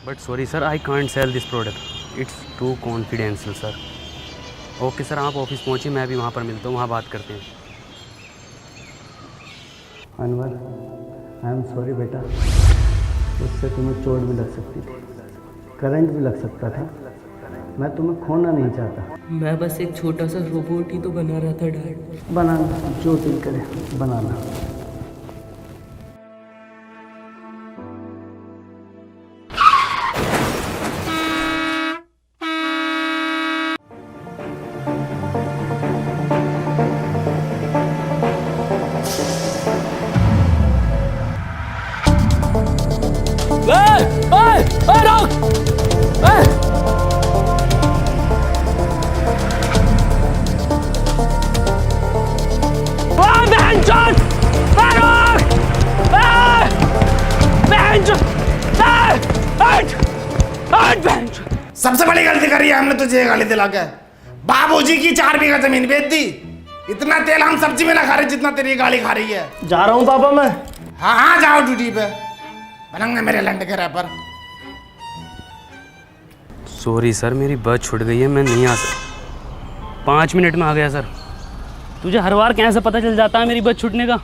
But sorry sir, I can't sell this product, it's too confidential sir. Okay sir, आप office पहुँचिए, मैं भी वहाँ पर मिलता हूँ, वहाँ बात करते हैं। अनवर, आई एम सॉरी बेटा, उससे तुम्हें चोट भी लग सकती थी, करंट भी लग सकता था। मैं तुम्हें खोना नहीं चाहता। मैं बस एक छोटा सा रोबोट ही तो बना रहा था डैड। बनाना जो दिल करे बनाना। सबसे बड़ी गलती करी है हमने तुझे गाली दिला के। बाबूजी की 4 बीघा जमीन बेच दी। इतना तेल हम सब्जी में ना खा रहे जितना तेरी गाली खा रही है। जा रहा हूँ पापा मैं। हाँ हाँ जाओ ड्यूटी पे, बनंगे मेरे लंड के रैपर। सॉरी सर, मेरी बस छूट गई है, मैं नहीं आ सकता। 5 मिनट में आ गया सर। तुझे हर बार कैसे पता चल जाता है मेरी बस छूटने का?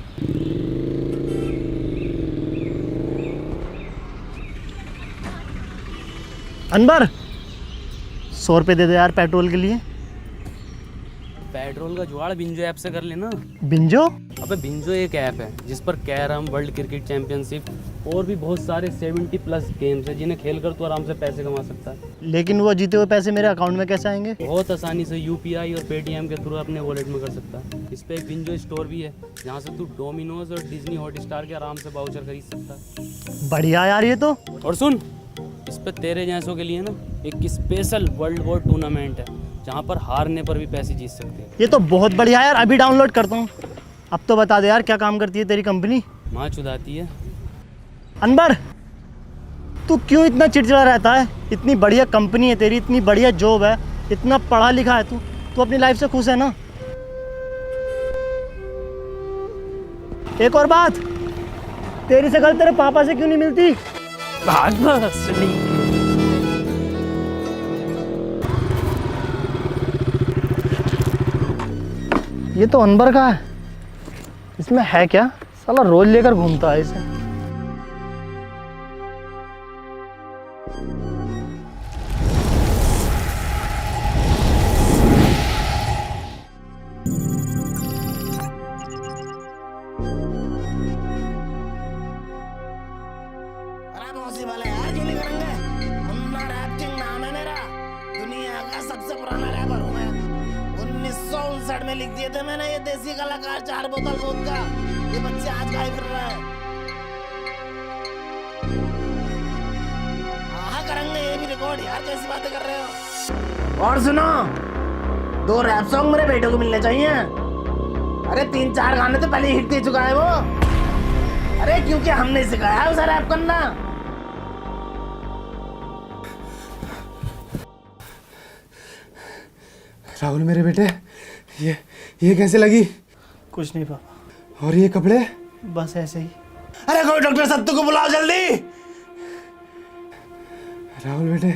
अनवर 100 रुपये दे दे यार पेट्रोल के लिए। पेट्रोल का जुगाड़ बिंजो ऐप से कर लेना। बिंजो? अबे बिंजो एक ऐप है जिस पर कैरम, वर्ल्ड क्रिकेट चैंपियनशिप और भी बहुत सारे 70+ गेम्स हैं जिन्हें खेलकर तू आराम से पैसे कमा सकता है। लेकिन वो जीते हुए पैसे मेरे अकाउंट में कैसे आएंगे? बहुत आसानी से UPI और पेटीएम के थ्रू अपने वॉलेट में कर सकता है। इस पे एक बिंजो स्टोर भी है जहाँ से तू डोमिनोज और डिज्नी हॉटस्टार के आराम से वाउचर खरीद सकता है। बढ़िया यार ये तो। और सुन, इस पे तेरे जैसों के लिए ना एक स्पेशल वर्ल्ड वॉर टूर्नामेंट है जहाँ पर हारने पर भी पैसे जीत सकते हैं। ये तो बहुत बढ़िया यार, अभी डाउनलोड करता हूँ। अब तो बता दे यार क्या काम करती है तेरी कंपनी? माँ चुदाती है। अनवर तू क्यों इतना चिड़चिड़ा रहता है? इतनी बढ़िया कंपनी है तेरी, इतनी बढ़िया जॉब है, इतना पढ़ा लिखा है तू, तू अपनी लाइफ से खुश है ना? एक और बात, तेरी शक्ल तेरे पापा से क्यों नहीं मिलती? ये तो अनवर का है, इसमें है क्या? साला रोज लेकर घूमता है इसे। अरे पॉसिबल है यार, क्यों नहीं करेंगे? मुन्ना रैप किंग नाम है मेरा, दुनिया का सबसे पुराना रैपर हूँ मैं। 1959 में लिख दिए थे मैंने ये देसी कलाकार 4 बोतल वोदका। ये बच्चे आज गाए फिर रहे हैं। हाँ करेंगे ये भी रिकॉर्ड यार, कैसी बातें कर रहे हो? और सुनो, 2 रैप सॉन्ग मेरे बेटे को मिलने चाहिए। अरे 3-4 गाने तो पहले हिट दे चुका है वो। अरे क्योंकि हमने सिखाया है उसे रैप करना। राहुल मेरे बेटे, ये कैसे लगी? कुछ नहीं पापा। और ये कपड़े? बस ऐसे ही। अरे कोई डॉक्टर सत्तू को बुलाओ जल्दी। राहुल बेटे,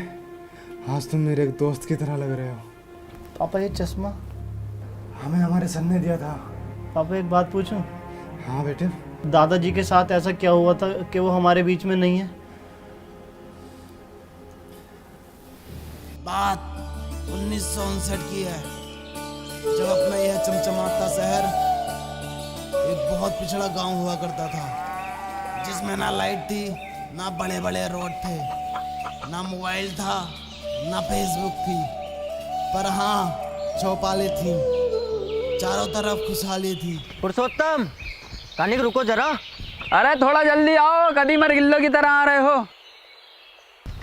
आज तुम मेरे एक दोस्त की तरह लग रहे हो। पापा ये चश्मा हमें हमारे सन ने दिया था। पापा एक बात पूछूं? हाँ बेटे। दादाजी के साथ ऐसा क्या हुआ था कि वो हमारे बीच में नहीं है? बात 1959 की है, जब अपना यह चमचमाता शहर एक बहुत पिछड़ा गांव हुआ करता था, जिसमें ना लाइट थी, ना बड़े बड़े रोड थे, ना मोबाइल था, ना फेसबुक थी, पर हाँ चौपालें थी। चारों तरफ खुशहाली थी। पुरुषोत्तम, कानिक रुको जरा। अरे थोड़ा जल्दी आओ, कदी मर गिल्लो की तरह आ रहे हो।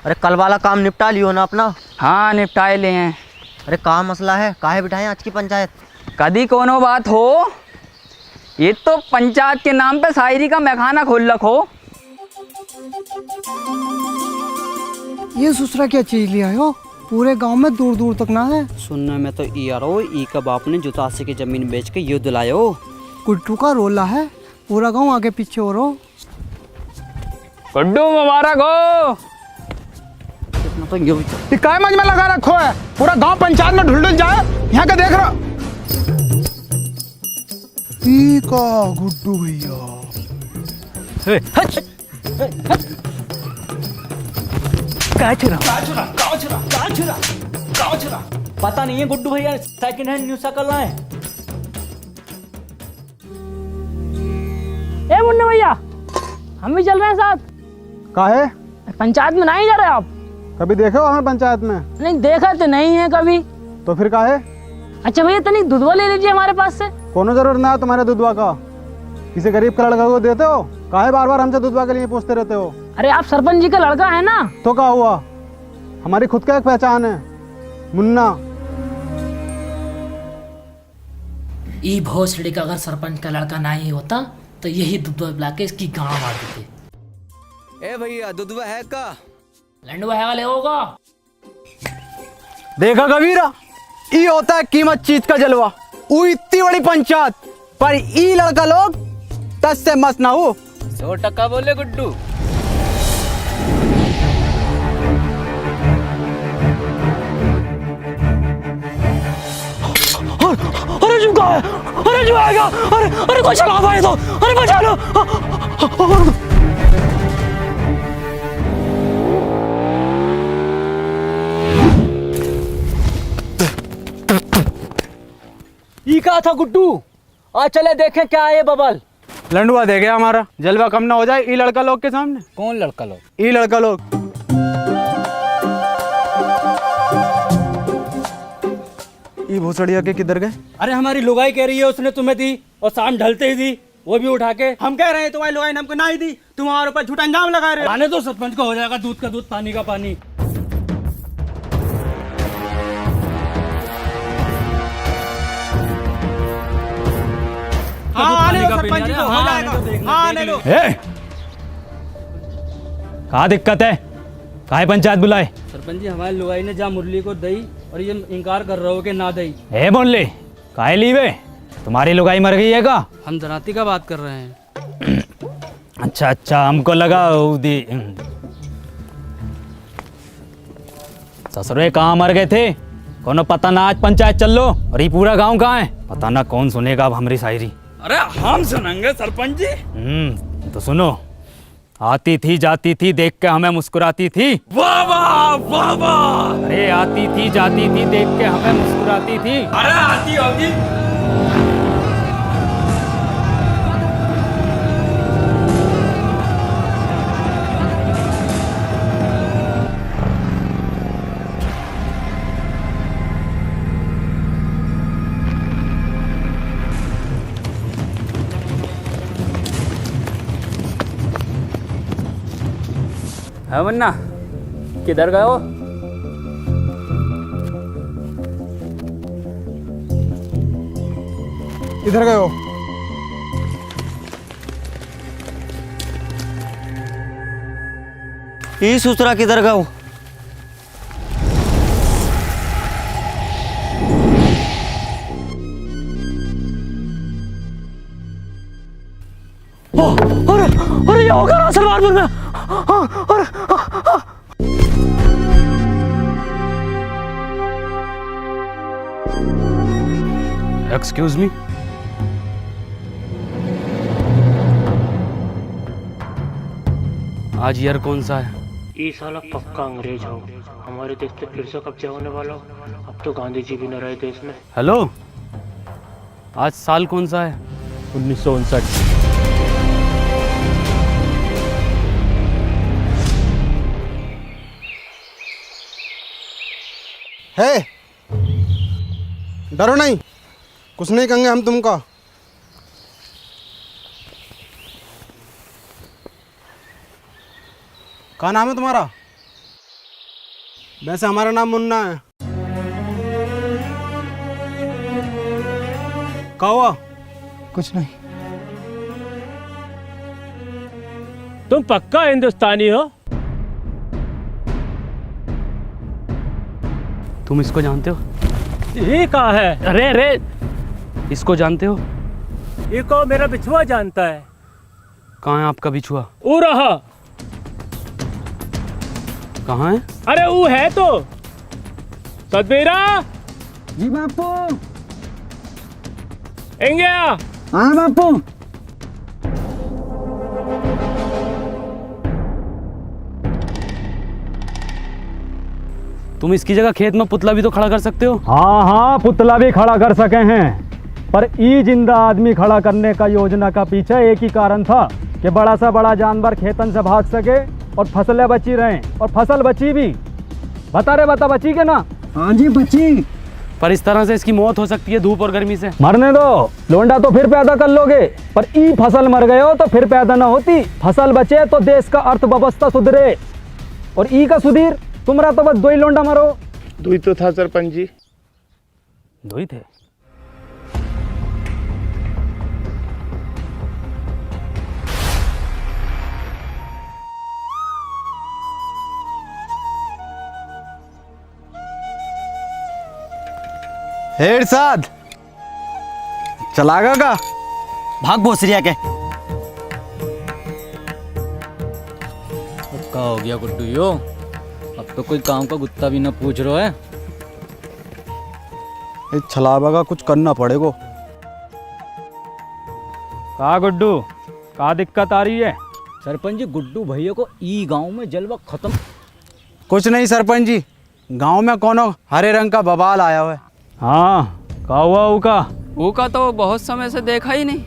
अरे कल वाला काम निपटा लियो ना अपना? हाँ निपटाए ले हैं। अरे कहाँ मसला है, काहे बिठाएं आज की पंचायत? कदी कोनो बात हो, ये तो पंचायत के नाम पे शायरी का मैखाना खोल रखो। ये ससुरा क्या चीज लिया हो? पूरे गांव में दूर दूर तक ना है। सुनने में तो यारो ई का बाप ने जुतासी की जमीन बेच के युद्ध लायो। कुट्टू का रोला है, पूरा गांव आगे पीछे हो रहा। गुड्डू मुबारक हो। तो यूं ही ये काय मंज में लगा रखो है, पूरा गांव पंचायत में ढुल जाए। यहाँ का देख रहा का गुड्डू भैया। पता नहीं है गुड्डू भैया सेकंड हैंड न्यू साइकिल लाए। ए मुन्ना भैया, हम भी चल रहे हैं साथ। काहे? पंचायत में नहीं जा रहे आप? कभी देखे हो हमें पंचायत में? नहीं देखा तो नहीं है कभी। तो फिर काहे? अच्छा भैया तनिक दूधवा ले लीजिए हमारे पास से। कोनो जरूरत ना है तुम्हारे दूधवा का। किसी गरीब का लड़का को देते हो? काहे बार बार हमसे दूधवा के लिए पूछते रहते हो? अरे आप सरपंच जी का लड़का है ना। तो क्या हुआ, हमारी खुद का एक पहचान है, मुन्ना। ई भोसड़ी का अगर सरपंच का लड़का ना ही होता तो यही दूधवा पिला के इसकी गाँव मार देते। ए भैया दूधवा है का? लंडुआ है वाले होगा। देखा कबीरा, ई होता है कीमत चीज का जलवा। ऊ इतनी बड़ी पंचायत पर ई लड़का लोग 10 से मस्त ना हो। 100% बोले गुड्डू। अरे जो है, अरे जो आएगा, अरे कोई चला पाए तो, अरे बचा लो। ई कहा था गुड्डू, आज चले देखें क्या है ये बबल। लंडुआ दे गया हमारा, जलवा कम ना हो जाए ई लड़का लोग के सामने। कौन लड़का लोग? ई लड़का लोग। ई भोसड़िया के किधर गए? अरे हमारी लुगाई कह रही है उसने तुम्हें दी और शाम ढलते ही दी, वो भी उठा के। हम कह रहे हैं तुम्हारी लुगाई ने हमको ना ही दी, तुम हमारे ऊपर झूठा इंजाम लगा रहे हो। आने तो सरपंच को हो जाएगा दूध का दूध पानी का पानी। आने दो सरपंच जी को, हो जाएगा। आने दो। कहाँ दिक्कत है, काहे पंचायत बुलाए? सरपंच जी हमारी लुगाई ने जा मुरली को दई और ये इनकार कर रहे हो कि ना दई। ए बोले काहे लीवे, तुम्हारी लुगाई मर गई है का? हम दराती का बात कर रहे हैं। अच्छा अच्छा, हमको लगा दी। ससुरे कहाँ मर गए थे, कोनो पता ना। आज पंचायत चल लो और ये पूरा गांव कहाँ है, पता ना कौन सुनेगा अब हमारी शायरी। अरे हम सुनेंगे सरपंच जी। तो सुनो। आती थी जाती थी देख के हमें मुस्कुराती थी। वाह वाह वाह वाह। अरे आती थी जाती थी देख के हमें मुस्कुराती थी। अरे आती होगी। है मुन्ना, किधर गए हो? इधर गए हो? ये ससुरा किधर गए हो? अरे ये होगा ना सलमानपुर में। Excuse me. आज ईयर कौन सा है? ये साला पक्का अंग्रेज हो, हमारे देश पे फिर से कब्जा होने वाला हो। अब तो गांधी जी भी न रहे देश में। हेलो, आज साल कौन सा है? 1959। है, डरो नहीं, कुछ नहीं कहेंगे हम तुमको। क्या नाम है तुम्हारा? वैसे हमारा नाम मुन्ना है। क्या हुआ? कुछ नहीं। तुम पक्का हिंदुस्तानी हो? तुम इसको जानते हो? ये कहाँ है? अरे अरे, इसको जानते हो? ये को मेरा बिछुआ जानता है। कहाँ है आपका बिछुआ? वो रहा। कहाँ है? अरे वो है तो सतबीरा। जी बापू। एंगे हाँ बापू। तुम इसकी जगह खेत में पुतला भी तो खड़ा कर सकते हो। हाँ हाँ, पुतला भी खड़ा कर सके हैं, पर ई जिंदा आदमी खड़ा करने का योजना का पीछे एक ही कारण था कि बड़ा सा बड़ा जानवर खेतन से भाग सके और फसलें बची रहें, और फसल बची भी। बता बची के ना? हाँ जी बची। पर इस तरह से इसकी मौत हो सकती है धूप और गर्मी से। मरने दो, लोंडा तो फिर पैदा कर लोगे, पर ई फसल मर गए हो तो फिर पैदा ना होती। फसल बचे तो देश का अर्थव्यवस्था सुधरे, और ई का सुधीर तुम्हारा तो बस दो ही लोंडा मरो। दुई तो था सरपंच जी। दो ही थे। हेड साथ चलागा का भाग भोसरिया के। क्या हो गया गुड्डू यो? अब तो कोई काम का गुत्ता भी ना पूछ रहा है। इस छलावा का कुछ करना पड़ेगा। का गुड्डू, का दिक्कत आ रही है? सरपंच जी, गुड्डू भैया को ई गांव में जलवा खत्म। कुछ नहीं सरपंच जी, गांव में कोनो हरे रंग का बवाल आया हुआ है। हाँ, का हुआ उका? ऊका तो बहुत समय से देखा ही नहीं।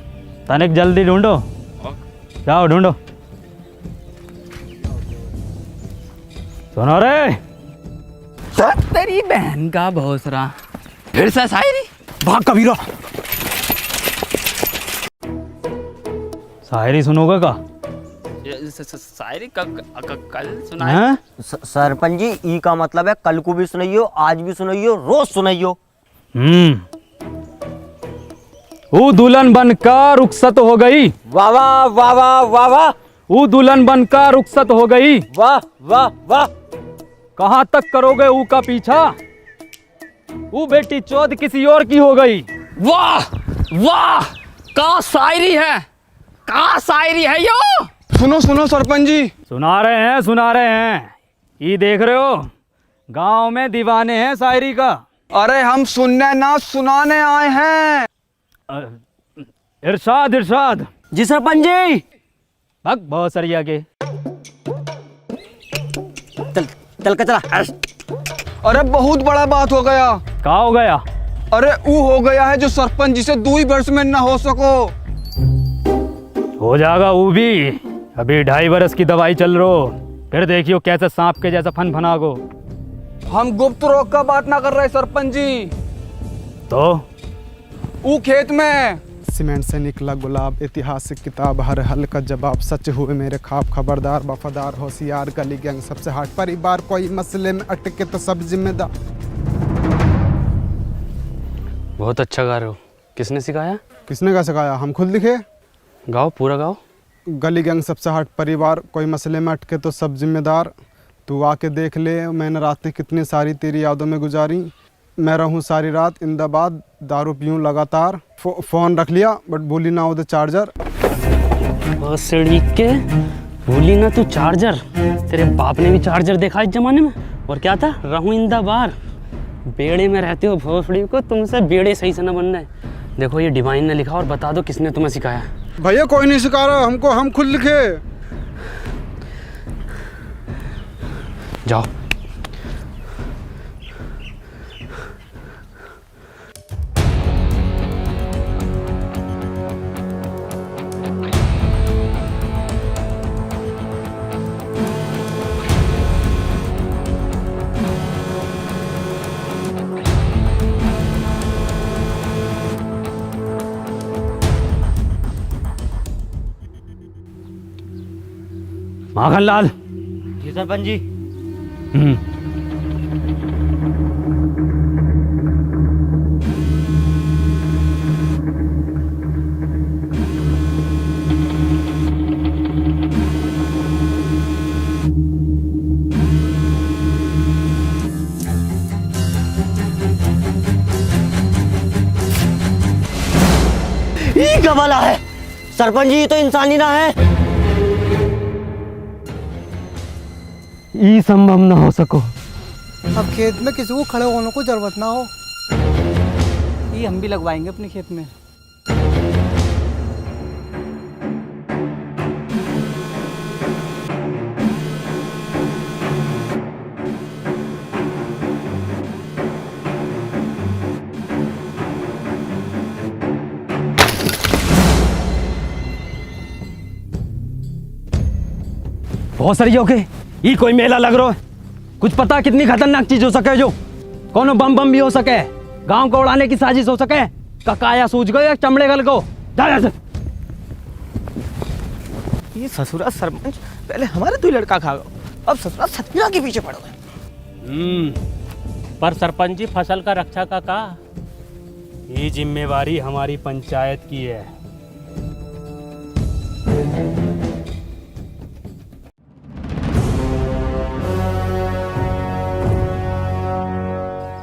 तनिक जल्दी ढूंढो, जाओ ढूंढो। सुनो रे, तेरी बहन का भोसरा फिर से शायरी। भाग कबीरा। शायरी सुनोगे का? शायरी कल सुना हैं? सरपंच जी, ई का मतलब है कल को भी सुनाइयो, आज भी सुनाइयो, रोज सुनाइयो। वो दुल्हन बनकर रुखसत हो गई। वाह वाह वाह वाह वाह वाह। वो दुल्हन बनकर रुखसत हो गई। वाह वाह वाह। कहाँ तक करोगे ऊ का पीछा? वो बेटी चौथ किसी और की हो गई। वाह वाह, का शायरी है, का शायरी है यो। सुनो सुनो सरपंच जी। सुना रहे हैं। ये देख रहे हो, गांव में दीवाने हैं शायरी का। अरे हम सुनने ना सुनाने आए हैं। इरशाद। जी सरपंच जी। भग बहुत सरिया के। चल के चला। अरे बहुत बड़ा बात हो गया। का हो गया? अरे वो हो गया है जो सरपंच जी से 2 वर्ष में न हो सको। हो जाएगा वो भी। अभी 2.5 वर्ष की दवाई चल रही, फिर देखियो कैसे सांप के जैसा फनागो। हम गुप्त रोग का बात ना कर रहे सरपंच जी। तो वो खेत में सीमेंट से निकला गुलाब, ऐतिहासिक किताब, हर हल का जवाब, सच हुए मेरे ख्वाब, खबरदार वफादार होशियार, गली गैंग सबसे हट, परिवार कोई मसले में अटके तो सब जिम्मेदार। बहुत अच्छा गा रहे हो। किसने सिखाया? किसने का सिखाया? हम खुद लिखे। गाओ, पूरा गाओ। गली गैंग सबसे हट, परिवार कोई मसले में अटके तो सब जिम्मेदार, तू आके देख ले मैंने रातें कितनी सारी तेरी यादों में गुजारी, मैं रहूं सारी रात इंदाबाद, दारू पीऊं लगातार, फ़ोन रख लिया बट भूली ना उधर चार्जर। भोसड़ी के भूली ना तू चार्जर। तेरे बाप ने भी चार्जर देखा इस जमाने में। और क्या था? रहूं इंदाबार। बेड़े में रहते हो भोसड़ी को, तुमसे बेड़े सही से न बनना है। देखो ये डिवाइन ने लिखा, और बता दो किसने तुम्हें सिखाया। भैया कोई नहीं सिखा रहा हमको, हम खुद लिखे। जाओ। माखनलाल। जी सरपंच जी। ये क्या वाला है? सरपंच जी तो इंसान ही ना है। ये संभव ना हो सको। अब खेत में किसी को खड़े होने को जरूरत ना हो। ये हम भी लगवाएंगे अपने खेत में। बहुत सारी ओके, ये कोई मेला लग रहा है। कुछ पता कितनी खतरनाक चीज हो सके, जो कोनो बम बम भी हो सके, गांव को उड़ाने की साजिश हो सके। ककाया सूझ गए या चमड़े गल को जा। ये ससुरा सरपंच पहले हमारे दो लड़का खा गए, अब ससुरा सतमीरा के पीछे पड़ गए। पर सरपंच जी फसल का रक्षा का ये जिम्मेवारी हमारी पंचायत की है।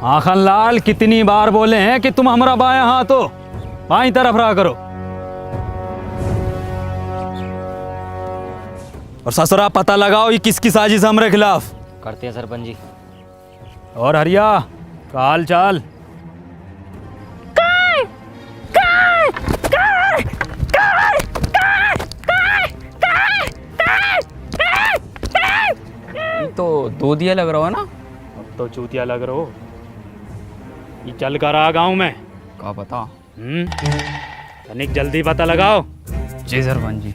आखन लाल कितनी बार बोले हैं कि तुम हमारा बायां हाथ हो, बाईं तरफ रहा करो। और ससुरा पता लगाओ ये किसकी साजिश हमारे खिलाफ। करते हैं सरपंच जी। और हरिया का हाल चाल? तो दो दिया लग रहा हो ना। अब तो चूतिया लग रहा हो। ये चल कर आ गाँव में क्या पता। तनिक जल्दी पता लगाओ। जी सरपंच जी।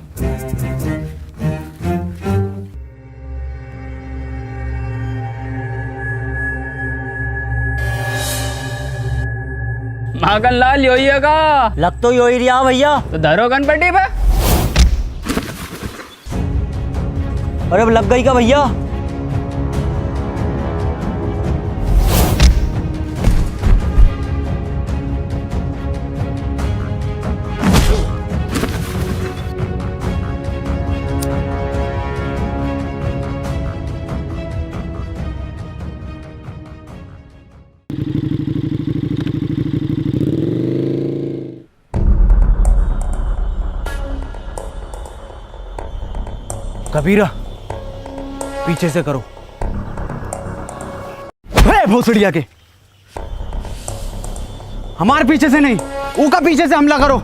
माखन लाल यो ही है का? लग तो यो ही रहा भैया। तो धरो गणपति पे। अरे अब लग गई का भैया? कबीरा पीछे से करो। भोसड़िया के हमारे पीछे से नहीं, ऊका पीछे से हमला करो।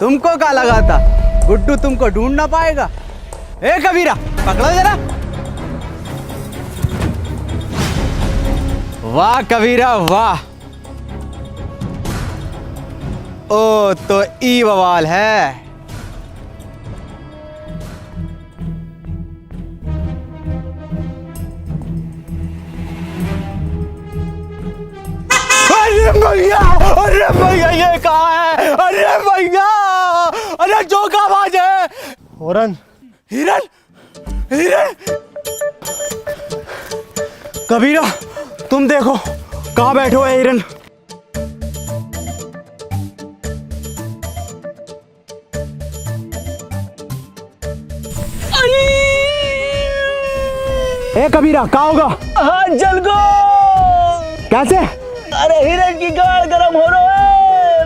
तुमको क्या लगा था गुड्डू तुमको ढूंढ ना पाएगा? ए कबीरा पकड़ो जरा। वाह कबीरा वाह। ओ तो ई बवाल है। अरे भैया ये कहाँ है? अरे भैया, अरे जो का आवाज है। हिरन हिरन हिरन। कबीरा तुम देखो कहाँ बैठे हो हिरन। ए कबीरा कहाँ होगा? हाँ जल गो। कैसे? अरे हिरन की गाड़ गरम हो रहा है।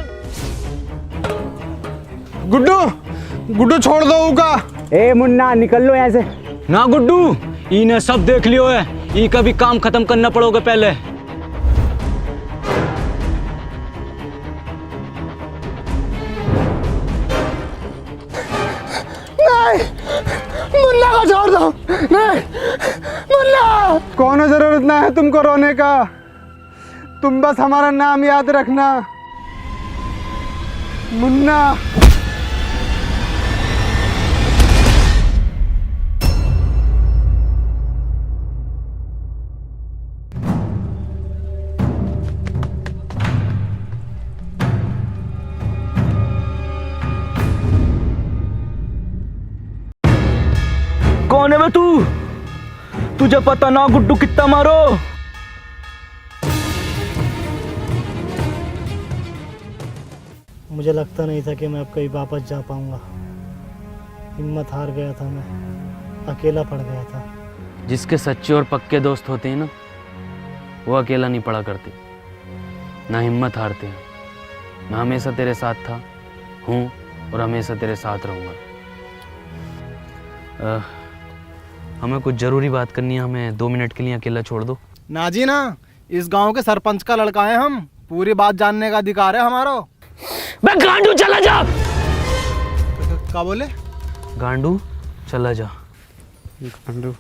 गुड्डू गुड्डू छोड़ दो उका। ए मुन्ना निकल लो यहाँ से। ना गुड्डू, इन्हें सब देख लियो है, ई का भी काम खत्म करना पड़ोगे पहले। नहीं मुन्ना को छोड़ दो। नहीं मुन्ना, कोनो जरूरत ना है तुमको रोने का। तुम बस हमारा नाम याद रखना, मुन्ना। कौन है बे तू? तुझे पता ना गुड्डू कितना मारो? मुझे लगता नहीं था कि मैं अब कहीं वापस जा पाऊंगा। हिम्मत हार गया था, मैं अकेला पड़ गया था। जिसके सच्चे और पक्के दोस्त होते हैं ना, वो अकेला नहीं पड़ा करते, ना हिम्मत हारते हैं। मैं हमेशा तेरे साथ था, हूँ और हमेशा तेरे साथ रहूँगा। हमें कुछ ज़रूरी बात करनी है, हमें 2 मिनट के लिए अकेला छोड़ दो। ना जी ना, इस गांव के सरपंच का लड़का है हम, पूरी बात जानने का अधिकार है हमारा। बे गांडू चला जा। क्या बोले? गांडू चला जा। गांडू।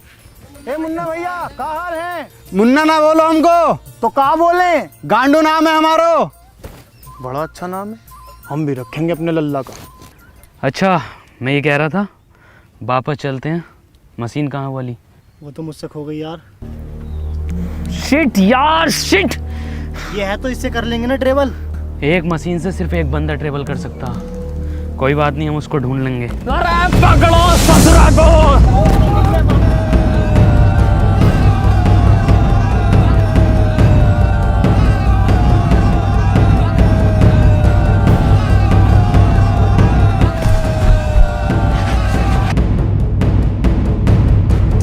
ए मुन्ना भैया, क्या हाल है? मुन्ना ना बोलो हमको, तो क्या बोले? गांडू नाम है हमारो। बड़ा अच्छा नाम है, हम भी रखेंगे अपने लल्ला का। अच्छा, मैं ये कह रहा था, वापस चलते हैं। मशीन कहाँ वाली? वो तो मुझसे खो गई यार। शिट यार शिट। ये है तो इससे कर लेंगे ना ट्रेवल। एक मशीन से सिर्फ एक बंदा ट्रेवल कर सकता। कोई बात नहीं, हम उसको ढूंढ लेंगे। अरे पकड़ो ससुरा को।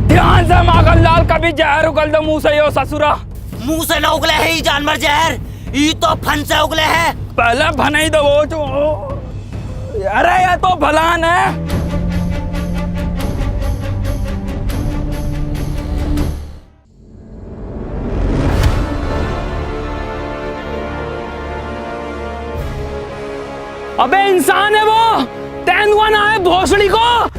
ध्यान से माखनलाल, कभी जहर उगल दो मुंह से यो ससुरा। मुंह से न उगले है ये जानवर जहर, ये तो फन से उगले है। पहले भनाई दो वो जो। अरे ये तो भलान है। अबे इंसान है वो, तेंदुआ ना है भोसड़ी को।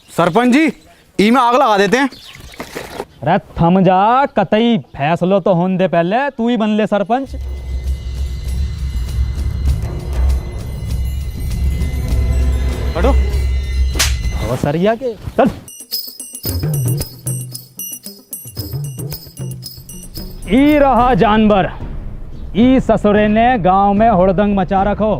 सरपंच जी, ई में आग लगा देते हैं। अरे थम जा, कतई फैसलो तो होने दे, पहले तू ही बन ले सरपंच। हटो। और सरिया के चल। ई रहा जानवर, ई ससुरे ने गांव में हुड़दंग मचा रखो।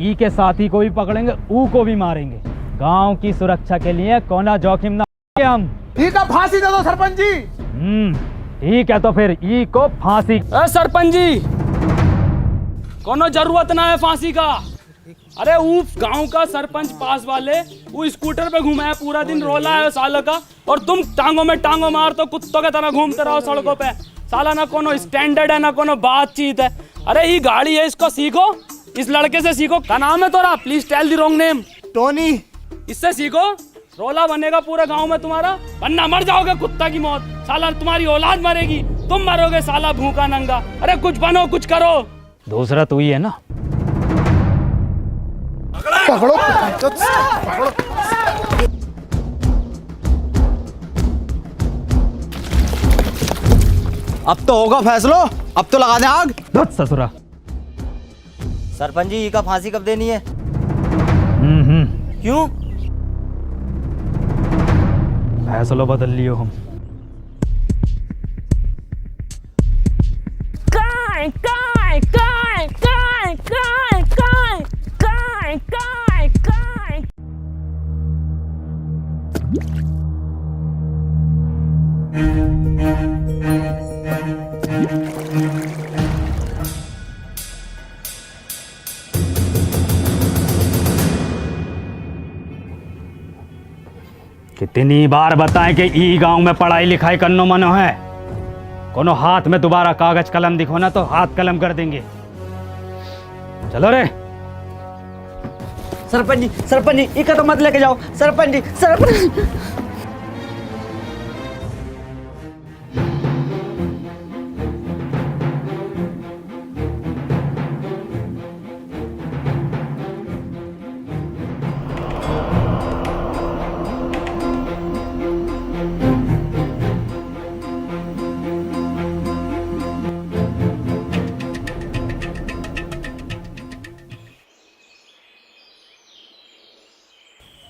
ई के साथी को भी पकड़ेंगे, ऊ को भी मारेंगे। गांव की सुरक्षा के लिए कोना जोखिम ना हम। ठीक है, फांसी दे दो सरपंच जी। ठीक है, तो फिर ई को फांसी। सरपंच जी, कोनो जरूरत ना है फांसी का। अरे वो गांव का सरपंच पास वाले वो स्कूटर पे घूमा है, पूरा दिन रोला है साल का, और तुम टांगों में टांगों मार तो कुत्तों के तरह घूमते रहो सड़कों पे। साला ना कोनो स्टैंडर्ड है, ना कोनो बातचीत है। अरे ये गाड़ी है, इसको सीखो, इस लड़के से सीखो। क्या नाम है तोरा? Please tell the wrong name. Tony. इससे सीखो, रोला बनेगा पूरे गांव में तुम्हारा, वरना मर जाओगे कुत्ता की मौत। साला तुम्हारी औलाद मरेगी, तुम मरोगे साला भूखा नंगा। अरे कुछ बनो, कुछ करो। दूसरा तू ही है ना। पकड़ो, पकड़ो। अब तो होगा फैसलो, अब तो लगा दे आग। धत ससुरा। सरपंच जी, का फांसी कब देनी है? क्यों? फैसलो बदल लियो हम। काय काय काय काय काय काय काय काय काय। कितनी बार बताएं कि ई गांव में पढ़ाई लिखाई करनो मनो है। कोनो हाथ में दोबारा कागज कलम दिखो ना तो हाथ कलम कर देंगे। चलो रे। सरपंच जी, इका तो मत लेके जाओ। सरपंच जी, सरपंच।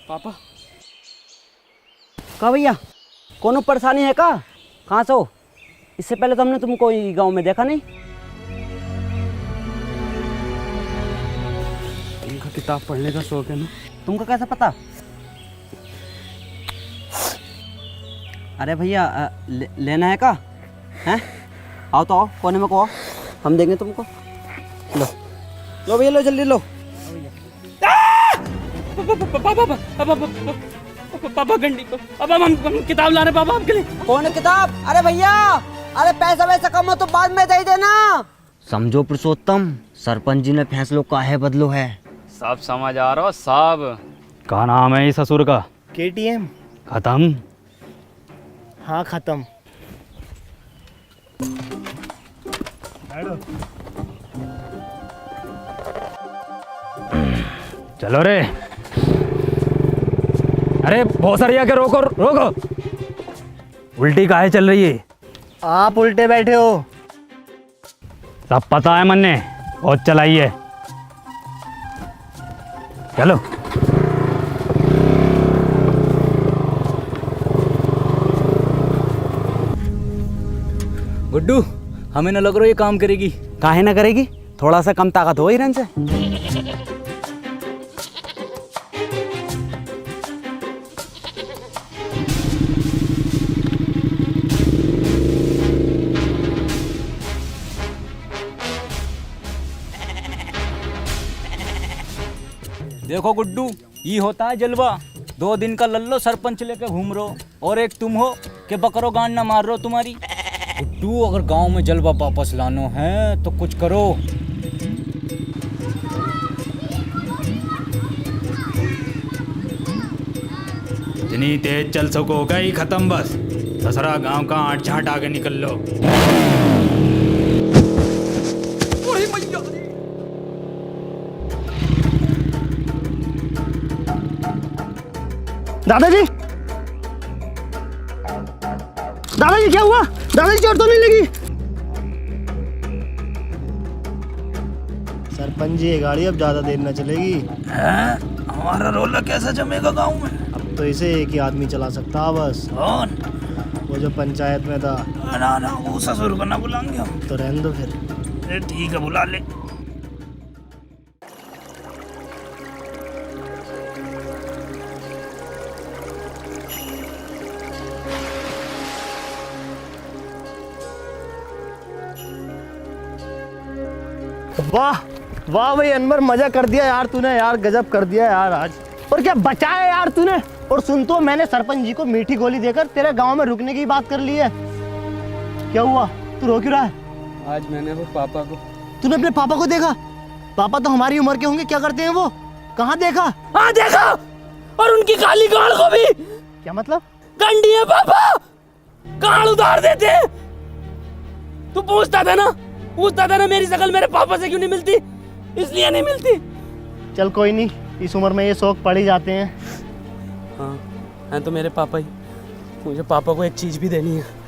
पापा। का भैया, कोनो परेशानी है का? कहाँ से हो? इससे पहले तो हमने तुमको गांव में देखा नहीं। तुमको किताब पढ़ने का शौक है ना? तुमको कैसे पता? अरे भैया, लेना है का? हैं? आओ तो आओ, कोने में को आओ, हम देंगे तुमको। लो लो भैया, लो जल्दी लो। पापा गंडी पापा हम किताब ला रहे पापा आपके लिए। कौन किताब? अरे भैया, अरे पैसा वैसा कम हो तो बाद में दे देना। समझो पुरुषोत्तम, सरपंच जी ने फैसलों काहे बदलो है। सब समझ आ रहा हो सब। क्या नाम है इस ससुर का? KTM। खत्म? हाँ खत्म। चलो रे। अरे बहुत सारी आके रोको रोको। उल्टी काहे चल रही है? आप उल्टे बैठे हो। सब पता है मन्ने, बहुत चलाई है। चलो। गुड्डू, हमें न लग रहा ये काम करेगी। काहे ना करेगी? थोड़ा सा कम ताकत हो हिरन से। देखो गुड्डू, ये होता है जलवा। 2 दिन का लल्लो सरपंच लेके घूम रहो और एक तुम हो कि बकरो गांड ना मार रहो तुम्हारी। गुड्डू, अगर गांव में जलवा वापस लानो है तो कुछ करो। जितनी तेज चल सको गई खत्म बस। दसरा गांव का आठ झाट आगे निकल लो। दादाजी, दादाजी क्या हुआ? दादाजी चोट तो नहीं लगी? सरपंच जी, ये गाड़ी अब ज्यादा देर न चलेगी। हमारा रोला कैसा जमेगा गांव में? अब तो इसे एक ही आदमी चला सकता बस। कौन? वो जो पंचायत में था। ना ना, वो ससुर को ना बुलाएंगे हम। तो रहने दो फिर। ठीक है, बुला ले। वाह वाह भाई अनवर, मजा कर दिया यार तूने। यार गजब कर दिया यार आज। और क्या बचाया यार तूने। और सुन तो, मैंने सरपंच जी को मीठी गोली देकर तेरे गांव में रुकने की बात कर ली है। क्या हुआ, तू रो क्यों रहा है? आज मैंने वो पापा को। तूने अपने पापा को देखा? पापा तो हमारी उम्र के होंगे, क्या करते हैं वो? कहाँ देखा? हाँ देखा, और उनकी काली गाड़ को भी। क्या मतलब? गंडी है पापा, गाड़ उतार देते हैं। तू पूछता था ना मेरी शकल मेरे पापा से क्यों नहीं मिलती? इसलिए नहीं मिलती। चल कोई नहीं, इस उम्र में ये शौक पड़ ही जाते हैं। हाँ हैं तो मेरे पापा ही। मुझे पापा को एक चीज भी देनी है।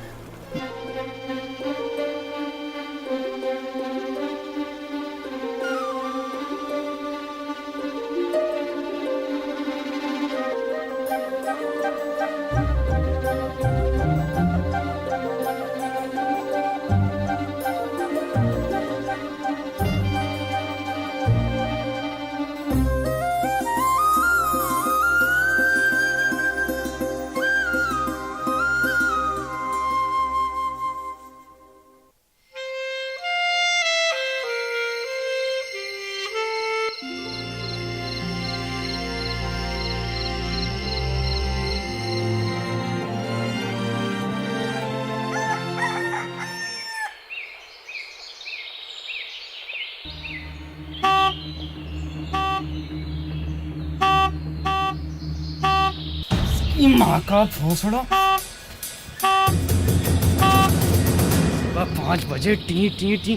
माँ का भोसड़ा। 5 बजे टी टी टी।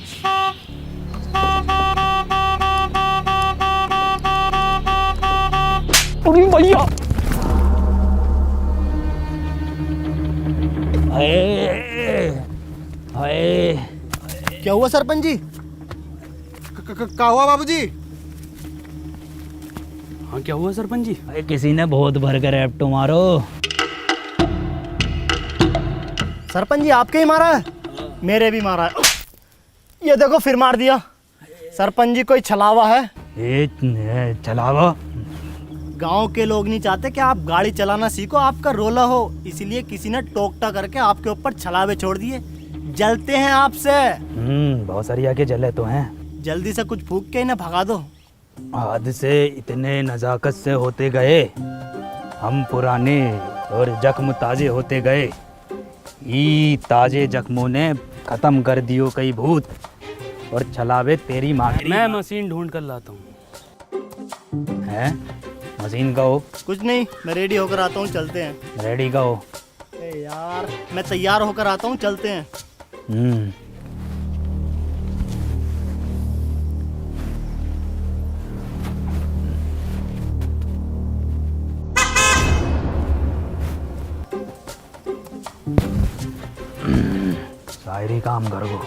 अरे भैया, क्या हुआ सरपंच जी? क्या हुआ बाबूजी? हाँ क्या हुआ सरपंच जी? अरे किसी ने बहुत भर कर एप्टो मारो। सरपंच जी आपके ही मारा है? मेरे भी मारा है। ये देखो फिर मार दिया। सरपंच जी कोई छलावा है? छलावा? गांव के लोग नहीं चाहते कि आप गाड़ी चलाना सीखो, आपका रोला हो, इसलिए किसी ने टोकटा करके आपके ऊपर छलावे छोड़ दिए। जलते हैं आपसे। बहुत सारी आके जले तो हैं। जल्दी से कुछ फूक के इन्हें भगा दो। हाथ से इतने नजाकत से होते गए हम पुराने और जख्म ताजे होते गए। ई ताजे जख्मों ने खत्म कर दियो कई भूत और चलावे तेरी माँ। मैं मशीन ढूंढ कर लाता हूँ। हैं? मशीन का हो? कुछ नहीं, मैं रेडी होकर आता हूँ, चलते हैं। रेडी का हो? यार मैं तैयार होकर आता हूँ, चलते हैं। शायरी काम कर गो।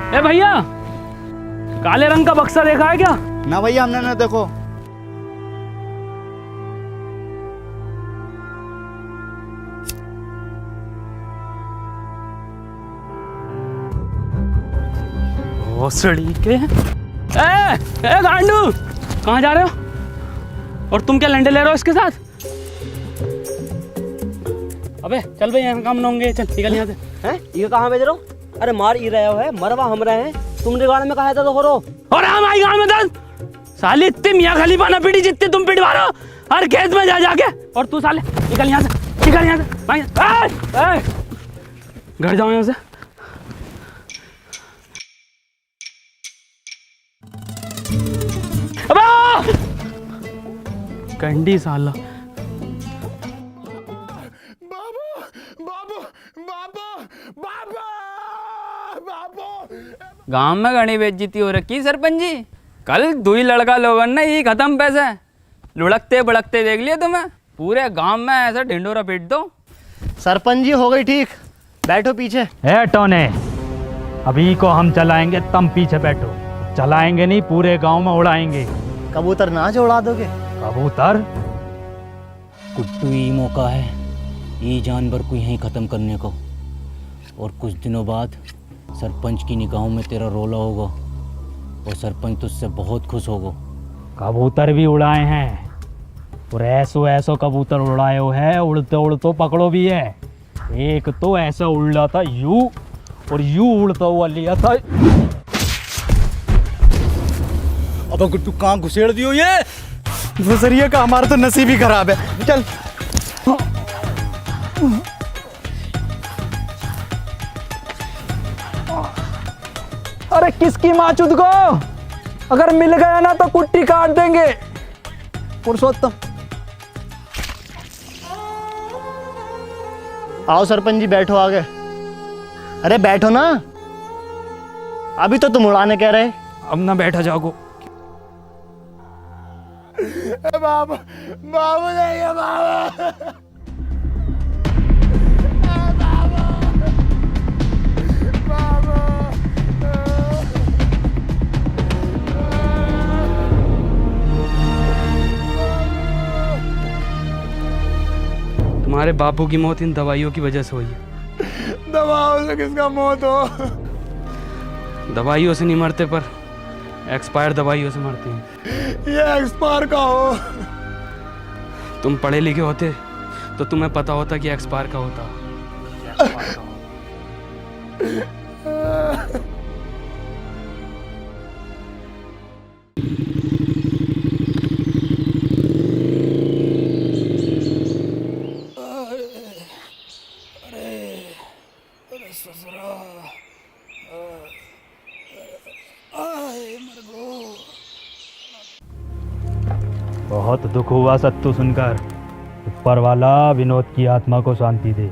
ए भैया, काले रंग का बक्सा देखा है क्या? ना भैया, हमने ना। देखो भोसड़ी के। ए गांडू, कहाँ जा रहे हो? और तुम क्या लंडे ले रहे हो इसके साथ? अबे चल भाई, यहाँ काम ना होंगे, चल निकल यहाँ से। हैं? ये कहाँ भेज रहे हो? अरे मार ही रहे हो है, मरवा हम रहे हैं। तुमने गाड़ में कहा था तो करो। और हम आई गाँव में दस साली इतनी मियाँ खलीफा ना पीटी जितने तुम पिटवा रहे हो हर खेत में जा जाके। और तू साले निकल यहाँ से, निकल यहाँ से भाई। घर जाओ यहाँ से। कंडी साला। गांव में घनी बेइज्जती हो रखी सरपंच जी। कल दुई लड़का लोगन ने ही खत्म पैसे लुढ़कते बड़कते देख लिए तुम्हें। पूरे गांव में ऐसा ढिंडोरा पीट दो। सरपंच जी हो गई ठीक, बैठो पीछे। ए टोने, अभी को हम चलाएंगे, तुम पीछे बैठो। चलाएंगे नहीं, पूरे गांव में उड़ाएंगे। कबूतर नाच उड़ा दोगे? कबूतर? कुट्टू ही मौका है ये जानवर को यहीं ख़त्म करने को। और कुछ दिनों बाद सरपंच की निगाहों में तेरा रोला होगा और सरपंच तुझसे बहुत खुश होगा। कबूतर भी उड़ाए हैं और ऐसो कबूतर उड़ाए हो है, उड़ते उड़ते पकड़ो भी है। एक तो ऐसा उड़ा था यू, और यू उड़ता हुआ लिया था। अब गुड्डू कहाँ घुसेड़ दियो ये? गुजरिए का हमारा तो नसीब ही खराब है। चल अरे किसकी माचुद को? अगर मिल गया ना तो कुट्टी काट देंगे। पुरुषोत्तम आओ सरपंच जी, बैठो आगे। अरे बैठो ना, अभी तो तुम उड़ाने कह रहे। अब ना बैठा जाओ। बाबू बाबू नहीं है बाबू। तुम्हारे बापू की मौत इन दवाइयों की वजह से हुई है। दवाओं से किसका मौत हो? दवाइयों से नहीं मरते, पर एक्सपायर दवाइयों से मरते हैं। ये एक्सपायर का हो? तुम पढ़े लिखे होते तो तुम्हें पता होता कि एक्सपायर का होता। बहुत दुख हुआ सत्तू सुनकर। ऊपर वाला विनोद की आत्मा को शांति दे।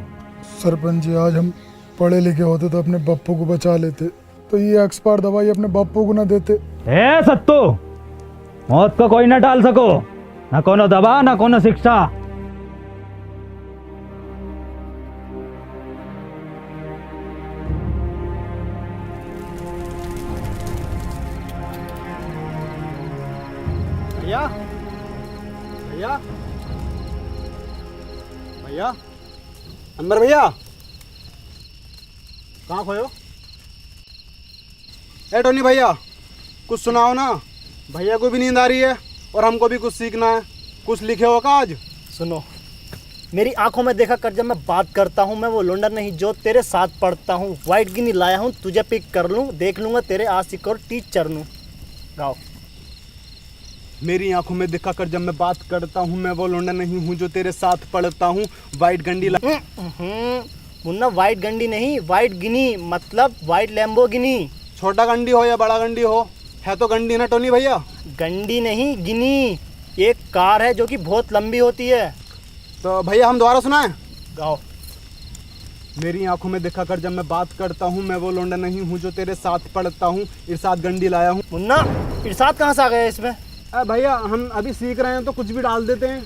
सरपंच जी, आज हम पढ़े लिखे होते तो अपने बप्पू को बचा लेते, तो ये एक्सपायर दवाई अपने बप्पू को ना देते। ए सत्तू, मौत को कोई ना टाल सको, ना कोनो दवा ना कोनो शिक्षा। भैया भैया भैया, अंदर भैया, कहाँ खोयो? ए टोनी भैया, कुछ सुनाओ ना। भैया को भी नींद आ रही है और हमको भी कुछ सीखना है। कुछ लिखे हो का आज? सुनो, मेरी आंखों में देखा कर, जब मैं बात करता हूँ मैं वो लोंडा नहीं जो तेरे साथ पढ़ता हूँ। वाइट गिनी लाया हूँ तुझे पिक कर लूँ, देख लूँगा तेरे आशिक और टीचर नू। गाओ। मेरी आंखों में दिखा कर जब मैं बात करता हूँ मैं वो लोंडा नहीं हूँ जो तेरे साथ पढ़ता हूँ। वाइट गंडी मुन्ना वाइट गंडी नहीं, वाइट गिनी मतलब वाइट लैम्बोर्गिनी। छोटा गंडी हो या बड़ा गंडी हो, है तो गंडी ना टोनी भैया। गंडी नहीं गिनी, एक कार है जो कि बहुत लंबी होती है। तो भैया हम दोबारा सुनाएं? गाओ। मेरी आंखों में दिखा कर जब मैं बात करता हूँ मैं वो लोंडा नहीं हूँ जो तेरे साथ पढ़ता हूँ। इरशाद गंडी लाया हूँ। मुन्ना इरशाद कहाँ से आ गया इसमें? भैया हम अभी सीख रहे हैं तो कुछ भी डाल देते हैं।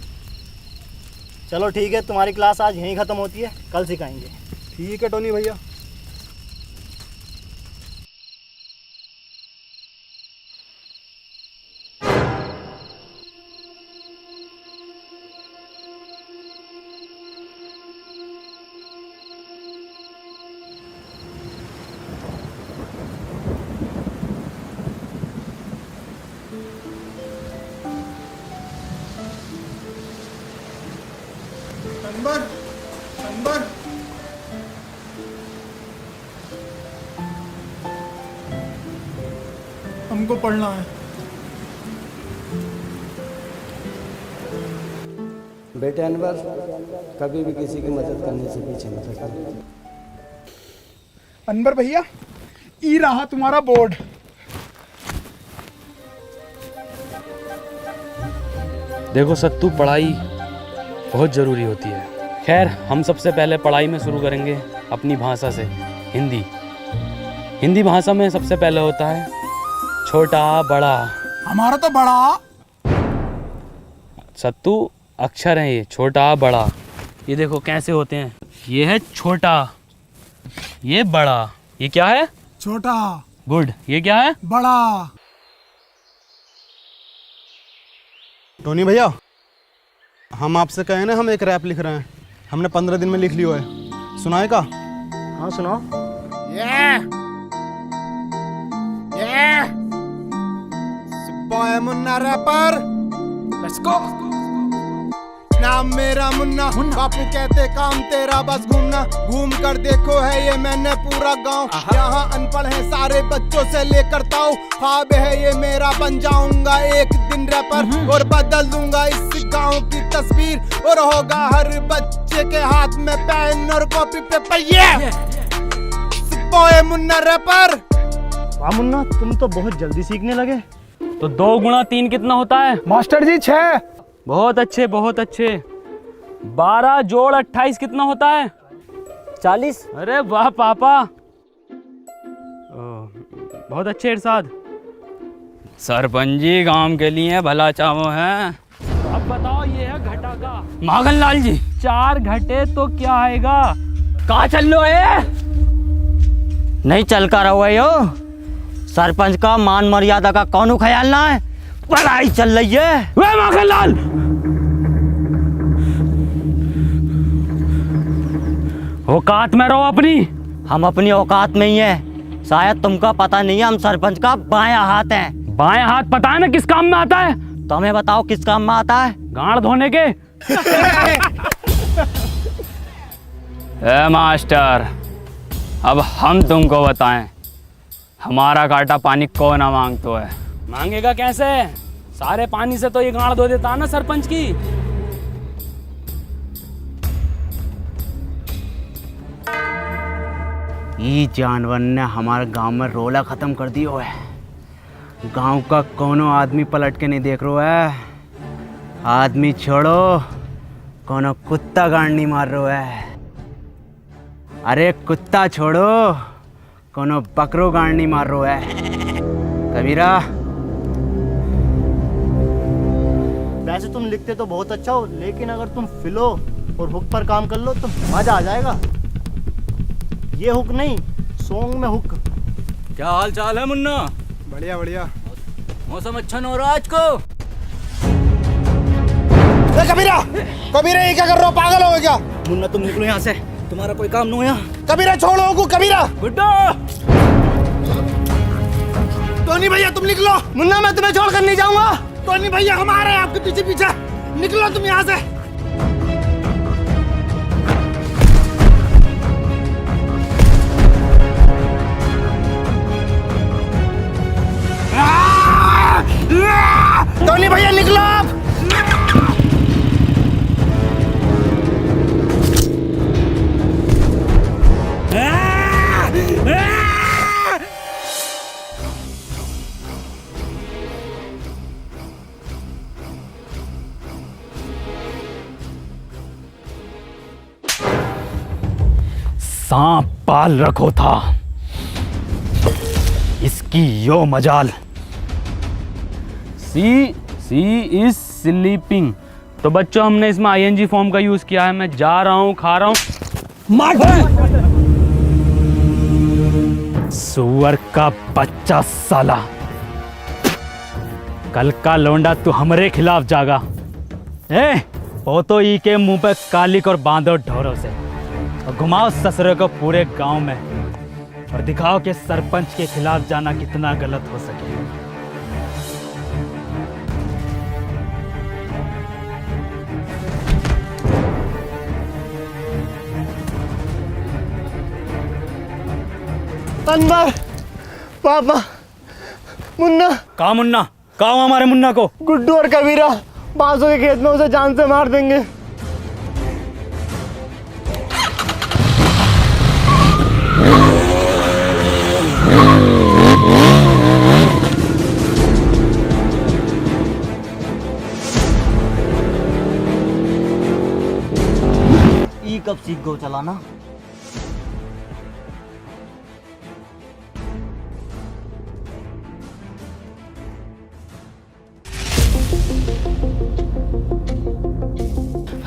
चलो ठीक है, तुम्हारी क्लास आज यहीं ख़त्म होती है, कल सिखाएंगे। ठीक है टोनी भैया। अनवर हमको पढ़ना है। बेटे अनवर, कभी भी किसी की मदद करने से पीछे मत हटना। अनवर भैया, ई रहा तुम्हारा बोर्ड। देखो सत्तू, पढ़ाई बहुत ज़रूरी होती है। खैर, हम सबसे पहले पढ़ाई में शुरू करेंगे अपनी भाषा से, हिंदी। हिंदी भाषा में सबसे पहले होता है छोटा बड़ा। हमारा तो बड़ा। सत्तू अक्षर है ये, छोटा बड़ा। ये देखो कैसे होते हैं, ये है छोटा, ये बड़ा, ये क्या है? छोटा। गुड। ये क्या है? बड़ा। टोनी भैया, हम आपसे कहे ना हम एक रैप लिख रहे हैं, हमने 15 दिन में लिख लिया है, सुनाएगा? हाँ सुनाओ। Boy Munna rapper, let's go. नाम मेरा मुन्ना, बापू कहते काम तेरा बस घूमना। घूम कर देखो है ये मैंने पूरा गांव, यहाँ अनपढ़ है सारे बच्चों से लेकर ताऊ। ख्वाब है ये मेरा, बन जाऊंगा एक दिन रैपर और बदल दूंगा इस गांव की तस्वीर। और होगा हर बच्चे के हाथ में पेन और कॉपी पेपर। ये बॉय मुन्ना रैपर। वाह मुन्ना, तुम तो बहुत जल्दी सीखने लगे। तो 2 गुणा 3 कितना होता है? मास्टर जी 6। बहुत अच्छे, बहुत अच्छे। 12 जोड़ 28 कितना होता है? 40। अरे वाह पापा, बहुत अच्छे इरशाद। सरपंच जी गांव के लिए भला चाहो है। अब बताओ, ये है घटा का। माखन लाल जी, 4 घटे तो क्या आएगा? कहाँ चल लो है? नहीं चल कर रहो है यो, सरपंच का मान मर्यादा का कौन ख्याल ना है, पढ़ाई चल रही है। वे माखन लाल, औकात में रहो अपनी। हम अपनी औकात में ही है, शायद तुमका पता नहीं है हम सरपंच का बायां हाथ हैं। बायां हाथ पता है ना किस काम में आता है? तुम्हें बताओ किस काम में आता है? गांड धोने के। ए मास्टर, अब हम तुमको बताएं, हमारा काटा पानी कौन ना मांगतो है? मांगेगा कैसे? सारे पानी से तो ये गांड धो देता ना सरपंच की। ये जानवर ने हमारे गांव में रोला खत्म कर दियो है। गांव का कोनो आदमी पलट के नहीं देख रहा है। आदमी छोड़ो, कोनो कुत्ता गांड नहीं मार रहा है। अरे कुत्ता छोड़ो, कोनो बकरो गांड नहीं मार रहा है। कबीरा, वैसे तुम लिखते तो बहुत अच्छा हो, लेकिन अगर तुम फिलो और हुक पर काम कर लो तो मजा आ जाएगा। ये हुक नहीं, सॉन्ग में हुक। क्या हाल चाल है मुन्ना? बढ़िया बढ़िया। मौसम अच्छा न हो रहा आज को? कबीरा, कबीरा ये क्या कर रहे हो, पागल हो क्या? मुन्ना तुम निकलो यहाँ से, तुम्हारा कोई काम नहीं हो यहाँ। कबीरा छोड़ो को, कबीरा। गुड्डू, टोनी भैया तुम निकलो। मुन्ना मैं तुम्हें छोड़कर नहीं जाऊंगा। टोनी भैया हम आ रहे हैं आपके पीछे पीछे, निकलो तुम यहाँ से। टोनी भैया निकलो आप। सांप पाल रखो था, इसकी यो मजाल। सी इज स्लीपिंग। तो बच्चों हमने इसमें आईएनजी फॉर्म का यूज किया है। मैं जा रहा हूँ, खा रहा हूँ। सुअर का बच्चा साला, कल का लौंडा तू हमारे खिलाफ जागा। हो तो ई के मुंह पे कालिक और बांधो ढोरों से और घुमाओ ससुरे को पूरे गांव में और दिखाओ कि सरपंच के खिलाफ जाना कितना गलत हो सके। अनवर, पापा, मुन्ना। कहा मुन्ना? कहा हमारे मुन्ना को? गुड्डू और कबीरा बांसों के खेत में उसे जान से मार देंगे। ई कब सीख गो चलाना?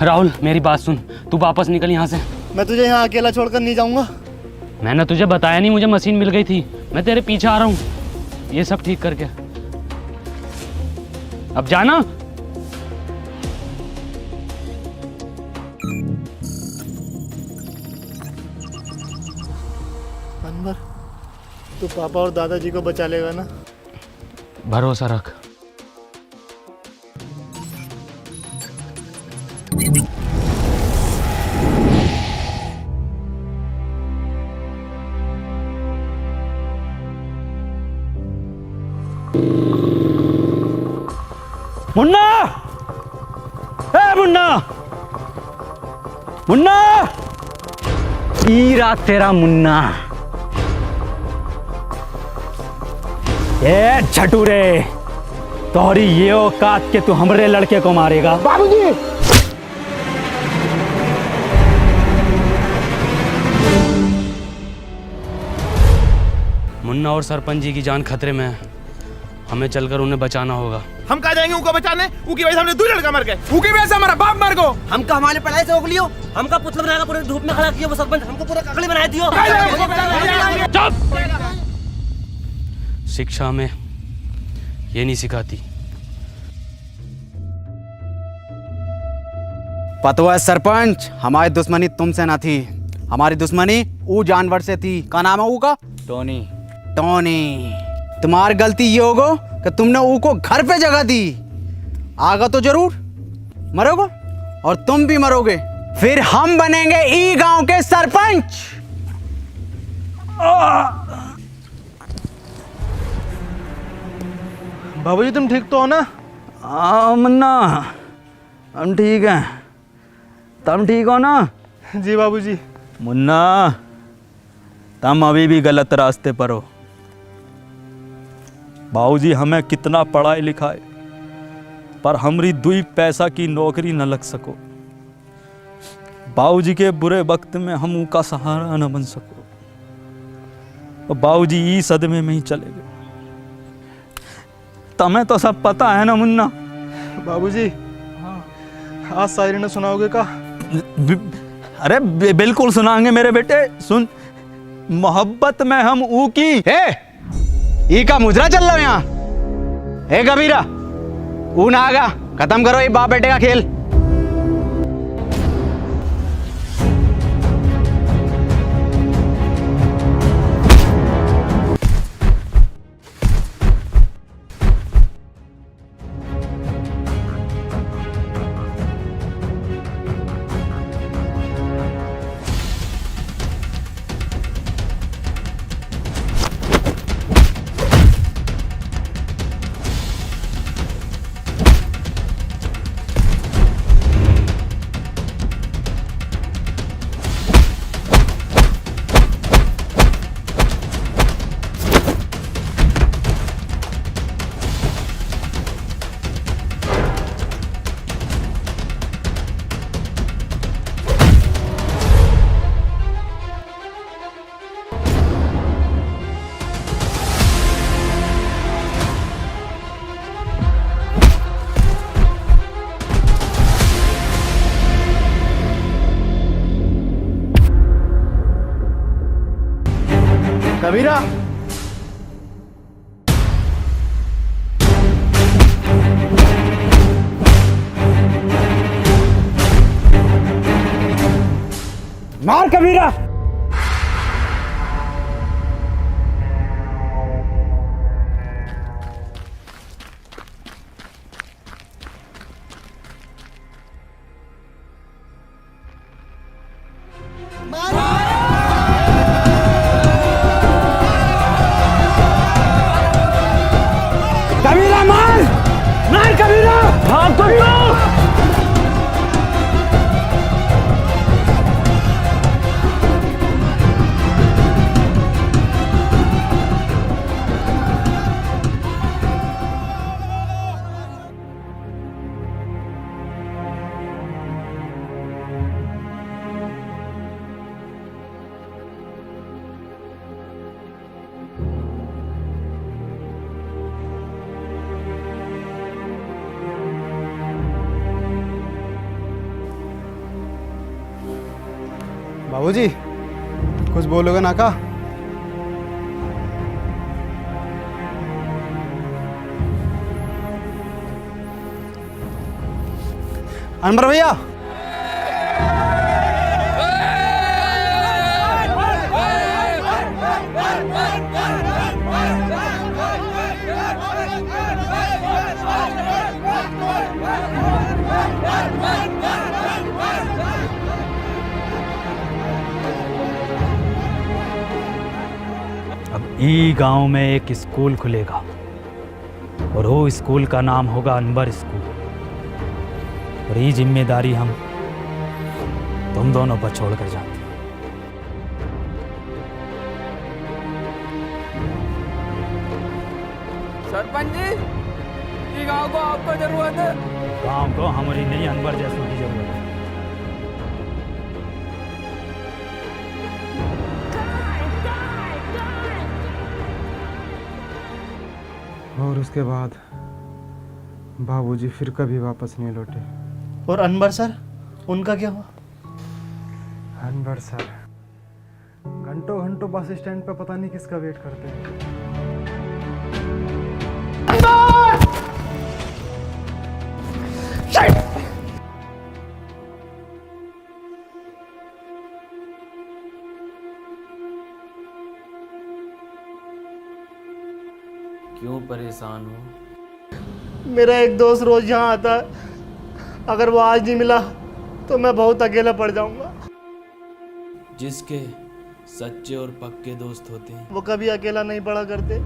राहुल मेरी बात सुन, तू वापस निकल यहाँ से। मैं तुझे यहाँ अकेला छोड़कर नहीं जाऊंगा। मैंने तुझे बताया नहीं, मुझे मशीन मिल गई थी। मैं तेरे पीछे आ रहा हूँ ये सब ठीक करके। अब जाना। अनवर, तू पापा और दादाजी को बचा लेगा ना? भरोसा रख। मुन्ना! ए मुन्ना! मुन्ना! ईरा तेरा मुन्ना। ए झटूरे, तोहरी ये औकात के तू हमरे लड़के को मारेगा? बाबूजी! मुन्ना और सरपंच जी की जान खतरे में है, हमें चलकर उन्हें बचाना होगा। हम कहा जाएंगे उनको बचाने? उनकी वजह से हमने 2 लड़का मर गए। उनकी वजह से हमारा बाप मर गो। हमका हमारे पढ़ाई से रोक लियो, हमका पुतला बनाकर पूरे धूप में खड़ा किया वो सरपंच, हमको पूरा ककड़ी बना दियो। चुप! शिक्षा में ये नहीं सिखाती। पतो है सरपंच, हमारी दुश्मनी तुमसे ना थी, हमारी दुश्मनी वो जानवर से थी। क्या नाम है वो का? टोनी। टोनी। तुम्हारी गलती ये होगो कि तुमने वो को घर पे जगह दी। आगा तो जरूर मरोगे और तुम भी मरोगे, फिर हम बनेंगे ई गांव के सरपंच। बाबूजी तुम ठीक तो हो ना? हाँ मुन्ना, हम ठीक हैं। तुम ठीक हो ना? जी बाबूजी। मुन्ना, तुम अभी भी गलत रास्ते पर हो। बाबूजी हमें कितना पढ़ाई लिखाए पर हमरी 2 पैसा की नौकरी न लग सको। बाबूजी के बुरे वक्त में हम उनका सहारा न बन सको। और बाबूजी ई सदमे में ही चले गए। तुम्हें तो सब पता है ना मुन्ना? बाबूजी, आज शायरी ने सुनाओगे का? अरे बिल्कुल सुनाएंगे मेरे बेटे। सुन, मोहब्बत में हम ऊ की ई का मुजरा चल रहा यहाँ। हे कबीरा, ऊ ना आगा, खत्म करो ये बाप बेटे का खेल। कबीरा, मार कबीरा। कबीरा मार, मार कबीरा। हाँ कबीरा। बाबूजी, कुछ बोलोगे ना का? अनवर भैया, ई गांव में एक स्कूल खुलेगा और वो स्कूल का नाम होगा अनवर स्कूल। और ये जिम्मेदारी हम तुम दोनों पर छोड़ कर जाते हैं। सरपंच जी, ये गांव को आपको जरूरत है। गांव को हमारी नहीं, अनवर जैसों की जरूरत है। और उसके बाद बाबूजी फिर कभी वापस नहीं लौटे। और अनवर सर, उनका क्या हुआ? अनवर सर घंटों घंटों बस स्टैंड पे पता नहीं किसका वेट करते हैं। क्यों परेशान हो? मेरा एक दोस्त रोज यहाँ आता है, अगर वो आज नहीं मिला तो मैं बहुत अकेला पड़ जाऊंगा। जिसके सच्चे और पक्के दोस्त होते हैं वो कभी अकेला नहीं पड़ा करते।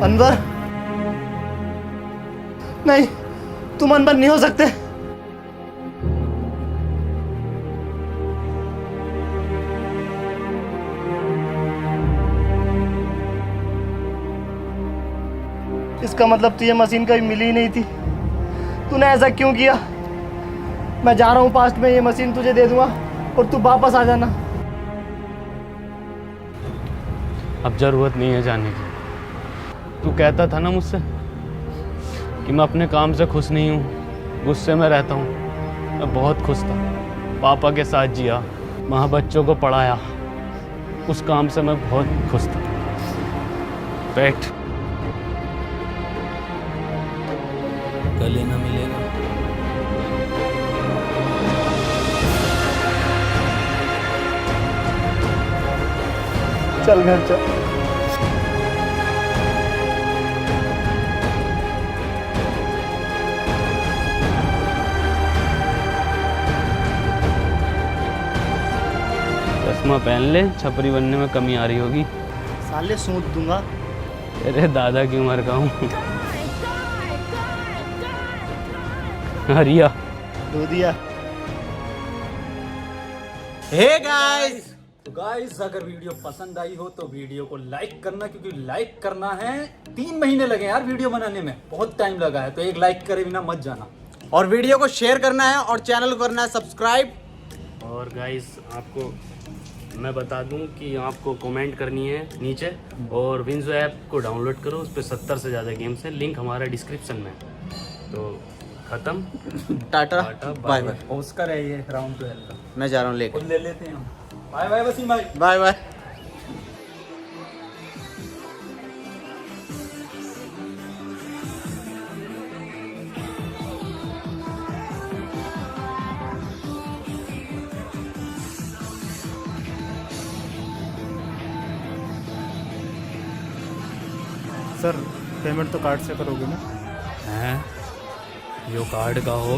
अनवर, नहीं, तुम अनवर नहीं हो सकते। इसका मतलब तुझे मशीन कभी मिली ही नहीं थी। तूने ऐसा क्यों किया? मैं जा रहा हूँ पास्ट में, ये मशीन तुझे दे दूंगा और तू वापस आ जाना। अब जरूरत नहीं है जाने की। तू कहता था ना मुझसे कि मैं अपने काम से खुश नहीं हूँ, गुस्से में रहता हूँ। मैं बहुत खुश था, पापा के साथ जिया, वहाँ बच्चों को पढ़ाया, उस काम से मैं बहुत खुश था। बैठ। गले ना मिलेगा। चल घर चल। चश्मा पहन ले, छपरी बनने में कमी आ रही होगी। साले सूंद दूंगा। तेरे दादा की उम्र का हूँ। हरिया दूधिया। हे गाइस, तो गाइस अगर वीडियो पसंद आई हो तो वीडियो को लाइक करना, क्योंकि लाइक करना है। 3 महीने लगे यार वीडियो बनाने में, बहुत टाइम लगा है, तो एक लाइक करे बिना मत जाना। और वीडियो को शेयर करना है और चैनल को करना है सब्सक्राइब। और गाइस आपको मैं बता दूं कि आपको कमेंट करनी है नीचे, और विंजो ऐप को डाउनलोड करो, उस पर 70 से ज़्यादा गेम्स हैं, लिंक हमारा डिस्क्रिप्शन में है। तो खत्म। Tata bye bye. ऑस्कर है ये राउंड 12 का, मैं जा रहा हूँ लेके। ले लेते हैं हम। बाय बाय वसीम भाई। Bye bye. सर पेमेंट तो कार्ड से करोगे ना? हैं यो कार्ड का हो